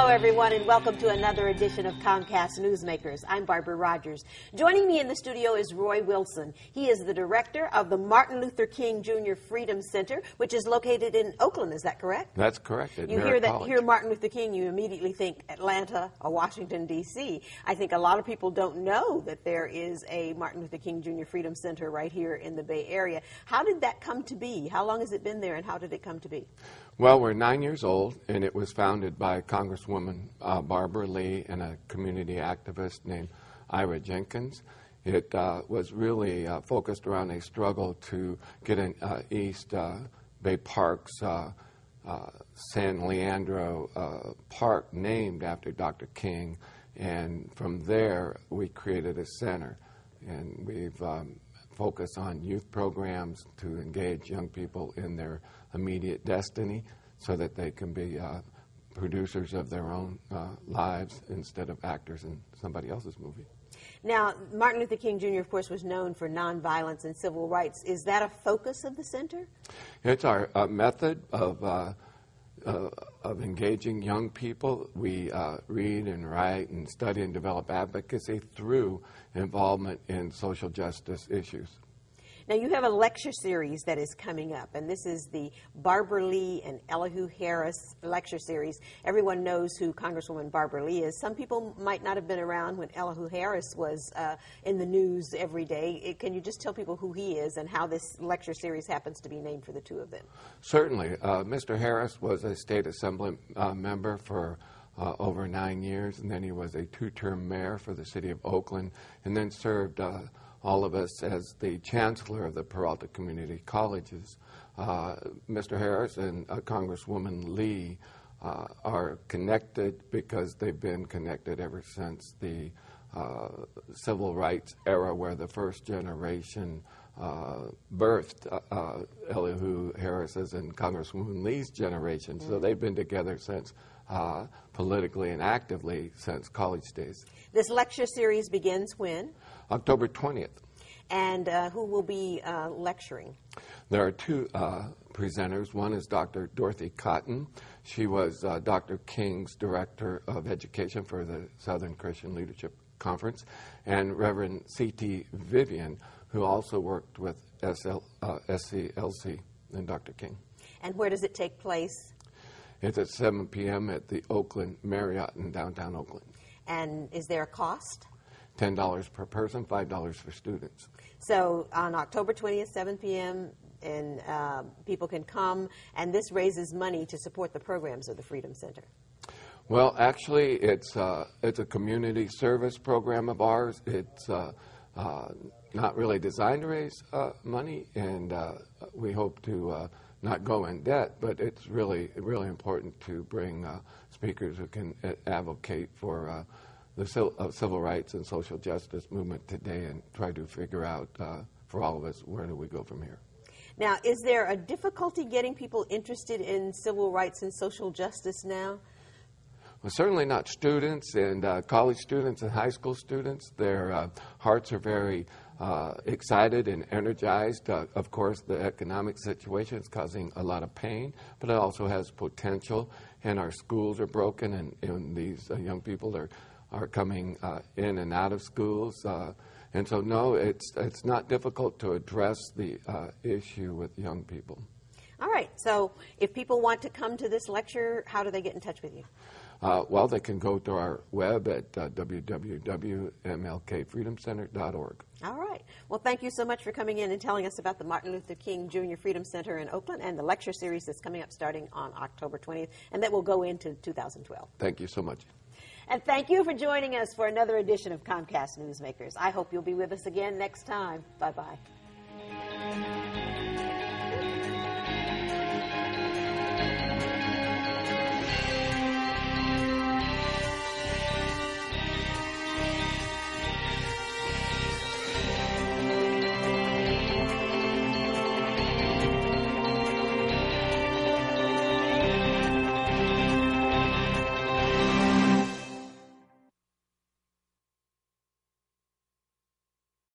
Hello, everyone, and welcome to another edition of Comcast Newsmakers. I'm Barbara Rogers. Joining me in the studio is Roy Wilson. He is the director of the Martin Luther King Jr. Freedom Center, which is located in Oakland. Is that correct? That's correct. You hear Martin Luther King, you immediately think Atlanta or Washington, D.C. I think a lot of people don't know that there is a Martin Luther King Jr. Freedom Center right here in the Bay Area. How did that come to be? How long has it been there, and how did it come to be? Well, we're 9 years old, and it was founded by Congresswoman Barbara Lee and a community activist named Ira Jenkins. It was really focused around a struggle to get an East Bay Park's San Leandro Park named after Dr. King, and from there we created a center, and we've focused on youth programs to engage young people in their immediate destiny so that they can be producers of their own lives instead of actors in somebody else's movie. Now, Martin Luther King Jr., of course, was known for nonviolence and civil rights. Is that a focus of the center? It's our method of engaging young people. We read and write and study and develop advocacy through involvement in social justice issues. Now, you have a lecture series that is coming up, and this is the Barbara Lee and Elihu Harris lecture series. Everyone knows who Congresswoman Barbara Lee is. Some people might not have been around when Elihu Harris was in the news every day. Can you just tell people who he is and how this lecture series happens to be named for the two of them? Certainly. Mr. Harris was a state assembly member for over 9 years, and then he was a two-term mayor for the city of Oakland, and then served all of us as the chancellor of the Peralta Community Colleges. Mr. Harris and Congresswoman Lee are connected because they've been connected ever since the civil rights era, where the first generation birthed Elihu Harris's and Congresswoman Lee's generation. So they've been together since politically and actively since college days. This lecture series begins when? October 20th. And who will be lecturing? There are two presenters. One is Dr. Dorothy Cotton. She was Dr. King's Director of Education for the Southern Christian Leadership Conference, and Reverend C.T. Vivian, who also worked with SCLC and Dr. King. And where does it take place? It's at 7 p.m. at the Oakland Marriott in downtown Oakland. And is there a cost? $10 per person, $5 for students. So on October 20th, 7 p.m., and people can come, and this raises money to support the programs of the Freedom Center. Well, actually, it's a community service program of ours. It's not really designed to raise money, and we hope to not go in debt, but it's really important to bring speakers who can advocate for the civil rights and social justice movement today and try to figure out for all of us, where do we go from here? Now, is there a difficulty getting people interested in civil rights and social justice now? Well, certainly not students and college students and high school students. Their hearts are very excited and energized. Of course, the economic situation is causing a lot of pain, but it also has potential, and our schools are broken, and these young people are coming in and out of schools. And so, no, it's not difficult to address the issue with young people. All right. So if people want to come to this lecture, how do they get in touch with you? Well, they can go to our web at www.mlkfreedomcenter.org. All right. Well, thank you so much for coming in and telling us about the Martin Luther King Jr. Freedom Center in Oakland and the lecture series that's coming up starting on October 20th, and that will go into 2012. Thank you so much. And thank you for joining us for another edition of Comcast Newsmakers. I hope you'll be with us again next time. Bye-bye.